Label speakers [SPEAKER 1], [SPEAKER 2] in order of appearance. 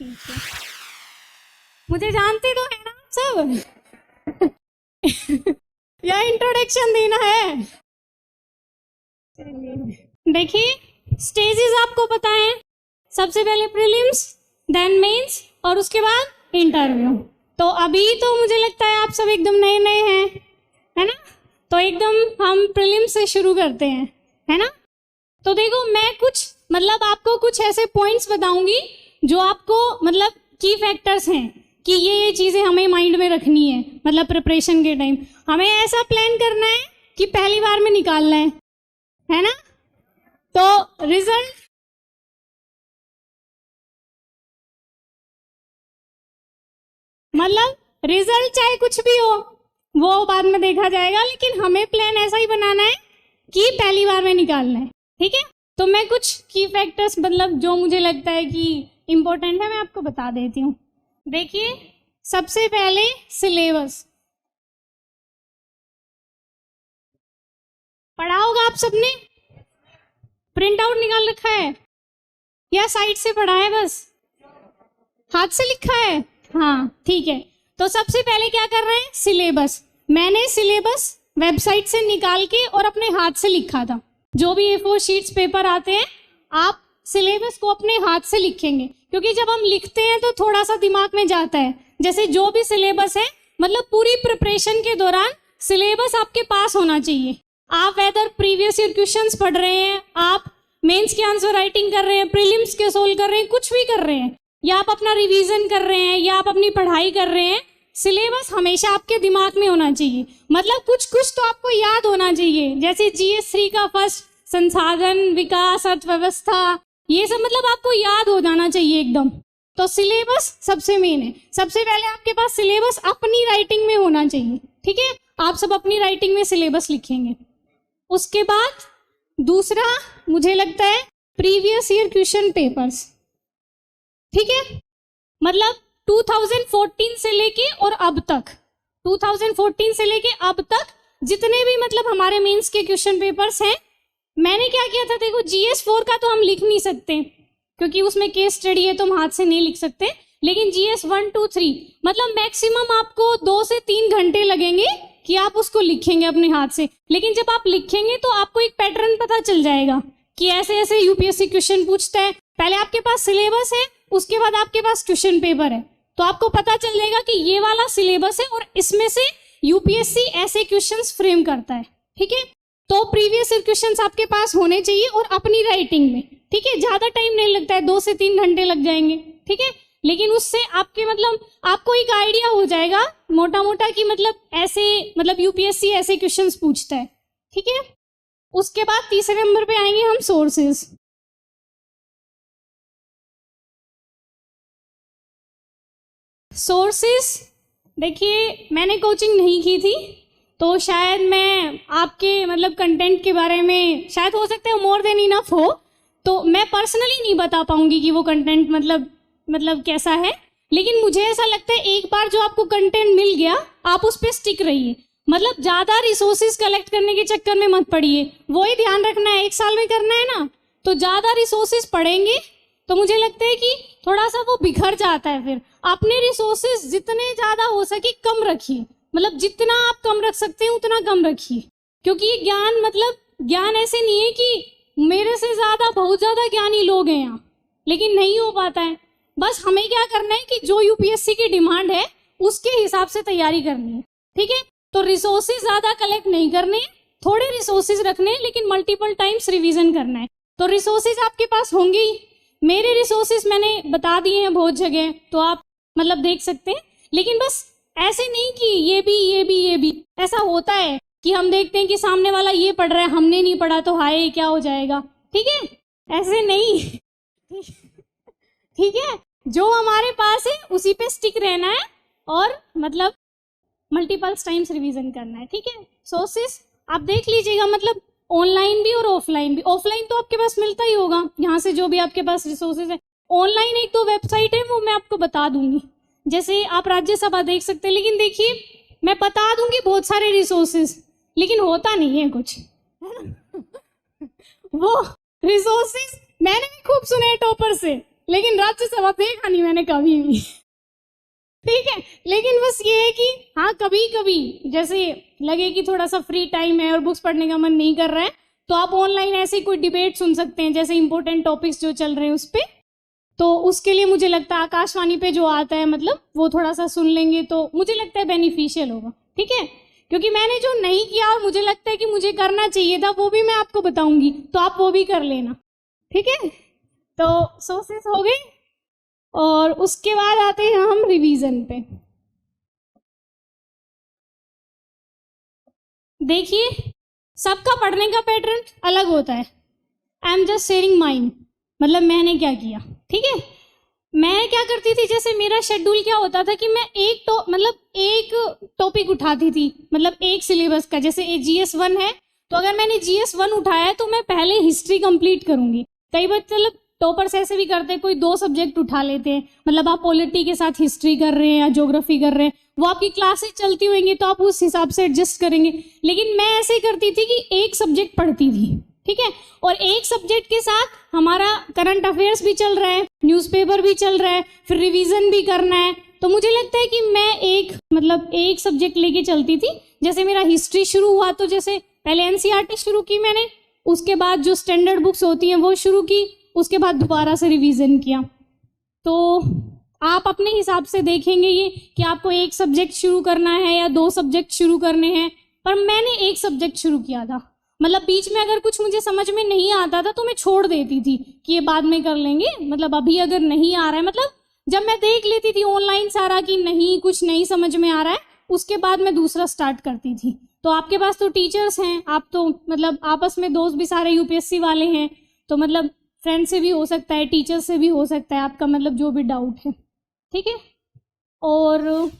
[SPEAKER 1] ठीक है, मुझे जानते तो है ना आप सब या इंट्रोडक्शन देना है? देखिए, स्टेजेस आपको पता है, सबसे पहले प्रीलिम्स, देन मेंस और उसके बाद इंटरव्यू। तो अभी तो मुझे लगता है आप सब एकदम नए नए हैं, है ना? तो एकदम हम प्रीलिम्स से शुरू करते हैं, है ना? तो देखो, मैं कुछ मतलब आपको कुछ ऐसे पॉइंट्स बताऊंगी जो आपको मतलब की फैक्टर्स हैं कि ये चीज़ें हमें माइंड में रखनी है। मतलब प्रिपरेशन के टाइम हमें ऐसा प्लान करना है कि पहली बार में निकालना है ना? तो रिजल्ट मतलब रिजल्ट चाहे कुछ भी हो वो बाद में देखा जाएगा, लेकिन हमें प्लान ऐसा ही बनाना है कि पहली बार में निकालना है, ठीक है? तो मैं कुछ की फैक्टर्स मतलब जो मुझे लगता है कि इम्पोर्टेंट है मैं आपको बता देती हूँ। देखिए, सबसे पहले सिलेबस पढ़ा होगा आप सबने, प्रिंट आउट निकाल रखा है या साइड से पढ़ा है, बस हाथ से लिखा है? हाँ ठीक है। तो सबसे पहले क्या कर रहे हैं, सिलेबस। मैंने सिलेबस वेबसाइट से निकाल के और अपने हाथ से लिखा था। जो भी A4 शीट्स पेपर आते हैं आप सिलेबस को अपने हाथ से लिखेंगे, क्योंकि जब हम लिखते हैं तो थोड़ा सा दिमाग में जाता है। जैसे जो भी सिलेबस है मतलब पूरी प्रिपरेशन के दौरान सिलेबस आपके पास होना चाहिए। आप वेदर प्रीवियस ईयर क्वेश्चंस पढ़ रहे हैं, आप मेंस के आंसर राइटिंग कर रहे हैं, प्रीलिम्स के सोल्व कर रहे हैं, कुछ भी कर रहे हैं, या आप अपना रिवीजन कर रहे हैं या आप अपनी पढ़ाई कर रहे हैं, सिलेबस हमेशा आपके दिमाग में होना चाहिए। मतलब कुछ कुछ तो आपको याद होना चाहिए। जैसे GS3 का फर्स्ट संसाधन विकास अर्थव्यवस्था, ये सब मतलब आपको याद हो जाना चाहिए एकदम। तो सिलेबस सबसे मेन है। सबसे पहले आपके पास सिलेबस अपनी राइटिंग में होना चाहिए, ठीक है? आप सब अपनी राइटिंग में सिलेबस लिखेंगे। उसके बाद दूसरा मुझे लगता है प्रीवियस ईयर क्वेश्चन पेपर्स, ठीक है? मतलब 2014 से लेके और अब तक, 2014 से लेके अब तक जितने भी मतलब हमारे मेंस के क्वेश्चन पेपर्स हैं, मैंने क्या किया था, देखो GS4 का तो हम लिख नहीं सकते क्योंकि उसमें केस स्टडी है तो हम हाथ से नहीं लिख सकते, लेकिन GS1, 2, 3 मतलब मैक्सिमम आपको 2 से 3 घंटे लगेंगे कि आप उसको लिखेंगे अपने हाथ से। लेकिन जब आप लिखेंगे तो आपको एक पैटर्न पता चल जाएगा कि ऐसे ऐसे UPSC क्वेश्चन पूछता है। पहले आपके पास सिलेबस है, उसके बाद आपके पास क्वेश्चन पेपर है, तो आपको पता चल जाएगा कि ये वाला सिलेबस है और इसमें से UPSC ऐसे क्वेश्चंस फ्रेम करता है, ठीक है? तो प्रीवियस ईयर क्वेश्चंस आपके पास होने चाहिए और अपनी राइटिंग में, ठीक है? ज्यादा टाइम नहीं लगता है, 2 से 3 घंटे लग जाएंगे, ठीक है? लेकिन उससे आपके मतलब आपको एक आइडिया हो जाएगा मोटा मोटा कि मतलब ऐसे मतलब UPSC ऐसे क्वेश्चंस पूछता है, ठीक है? उसके बाद तीसरे नंबर पे आएंगे हम सोर्सेज। सोर्सेस देखिए, मैंने कोचिंग नहीं की थी तो शायद मैं आपके मतलब कंटेंट के बारे में शायद हो सकता है मोर देन इनफ हो, तो मैं पर्सनली नहीं बता पाऊंगी कि वो कंटेंट मतलब कैसा है। लेकिन मुझे ऐसा लगता है एक बार जो आपको कंटेंट मिल गया आप उस पर स्टिक रहिए। मतलब ज़्यादा रिसोर्सेज कलेक्ट करने के चक्कर में मत पड़िए, वही ध्यान रखना है 1 साल में करना है ना, तो ज़्यादा रिसोर्सेज पढ़ेंगे तो मुझे लगता है कि थोड़ा सा वो बिखर जाता है। फिर अपने रिसोर्सेज जितने ज़्यादा हो सके कम रखिए, मतलब जितना आप कम रख सकते हैं उतना कम रखिए, क्योंकि ये ज्ञान मतलब ज्ञान ऐसे नहीं है कि मेरे से ज़्यादा बहुत ज़्यादा ज्ञानी लोग हैं यहाँ, लेकिन नहीं हो पाता है। बस हमें क्या करना है कि जो UPSC की डिमांड है उसके हिसाब से तैयारी करनी है, ठीक है? तो रिसोर्सेज ज़्यादा कलेक्ट नहीं करने, थोड़े रिसोर्सेज रखने, लेकिन मल्टीपल टाइम्स रिविजन करना है। तो रिसोर्सेज आपके पास होंगे ही। मेरे रिसोर्सेज मैंने बता दिए हैं बहुत जगह, तो आप मतलब देख सकते हैं। लेकिन बस ऐसे नहीं कि ये भी ऐसा होता है कि हम देखते हैं कि सामने वाला ये पढ़ रहा है, हमने नहीं पढ़ा तो हाय क्या हो जाएगा, ठीक है? ऐसे नहीं ठीक है? जो हमारे पास है उसी पे स्टिक रहना है और मतलब मल्टीपल टाइम्स रिवीजन करना है, ठीक है? सोर्सेस आप देख लीजिएगा, मतलब ऑनलाइन भी और ऑफलाइन भी। ऑफलाइन तो आपके पास मिलता ही होगा यहाँ से जो भी आपके पास रिसोर्सेज है। ऑनलाइन एक तो वेबसाइट है वो मैं आपको बता दूंगी, जैसे आप राज्यसभा देख सकते हैं। लेकिन देखिए मैं बता दूंगी बहुत सारे रिसोर्सेज, लेकिन होता नहीं है कुछ वो रिसोर्सेज मैंने भी खूब सुने टॉपर से लेकिन राज्यसभा देखा नहीं मैंने कभी भी। ठीक है, लेकिन बस ये है कि हाँ कभी कभी जैसे लगे कि थोड़ा सा फ्री टाइम है और बुक्स पढ़ने का मन नहीं कर रहा है, तो आप ऑनलाइन ऐसे ही कोई डिबेट सुन सकते हैं, जैसे इंपॉर्टेंट टॉपिक्स जो चल रहे हैं उस पर। तो उसके लिए मुझे लगता है आकाशवाणी पे जो आता है, मतलब वो थोड़ा सा सुन लेंगे तो मुझे लगता है बेनिफिशियल होगा। ठीक है, क्योंकि मैंने जो नहीं किया और मुझे लगता है कि मुझे करना चाहिए था, वो भी मैं आपको बताऊंगी, तो आप वो भी कर लेना। ठीक है, तो सोर्सेस हो गए, और उसके बाद आते हैं हम रिवीजन पे। देखिए, सबका पढ़ने का पैटर्न अलग होता है। I am just sharing mind, मतलब मैंने क्या किया। ठीक है, मैं क्या करती थी, जैसे मेरा शेड्यूल क्या होता था कि मैं एक टॉपिक उठाती थी, मतलब एक सिलेबस का, जैसे GS 1 है तो अगर मैंने GS 1 उठाया है तो मैं पहले हिस्ट्री कंप्लीट करूंगी। कई बार मतलब टॉपर्स ऐसे भी करते हैं, कोई 2 सब्जेक्ट उठा लेते हैं, मतलब आप पॉलिटी के साथ हिस्ट्री कर रहे हैं या ज्योग्राफी कर रहे हैं, वो आपकी क्लासेस चलती होंगी तो आप उस हिसाब से एडजस्ट करेंगे। लेकिन मैं ऐसे करती थी कि एक सब्जेक्ट पढ़ती थी। ठीक है, और एक सब्जेक्ट के साथ हमारा करंट अफेयर्स भी चल रहा है, न्यूज़पेपर भी चल रहा है, फिर रिवीजन भी करना है। तो मुझे लगता है कि मैं एक सब्जेक्ट लेके चलती थी। जैसे मेरा हिस्ट्री शुरू हुआ तो जैसे पहले NCERT शुरू की मैंने, उसके बाद जो स्टैंडर्ड बुक्स होती हैं वो शुरू की, उसके बाद दोबारा से रिवीजन किया। तो आप अपने हिसाब से देखेंगे ये कि आपको एक सब्जेक्ट शुरू करना है या 2 सब्जेक्ट शुरू करने हैं। पर मैंने एक सब्जेक्ट शुरू किया था, मतलब बीच में अगर कुछ मुझे समझ में नहीं आता था तो मैं छोड़ देती थी कि ये बाद में कर लेंगे, मतलब अभी अगर नहीं आ रहा है, मतलब जब मैं देख लेती थी ऑनलाइन सारा कि नहीं कुछ नहीं समझ में आ रहा है, उसके बाद मैं दूसरा स्टार्ट करती थी। तो आपके पास तो टीचर्स हैं, आप तो मतलब आपस में दोस्त भी सारे UPSC वाले हैं, तो मतलब फ्रेंड से भी हो सकता है, टीचर से भी हो सकता है, आपका मतलब जो भी डाउट है। ठीक है, और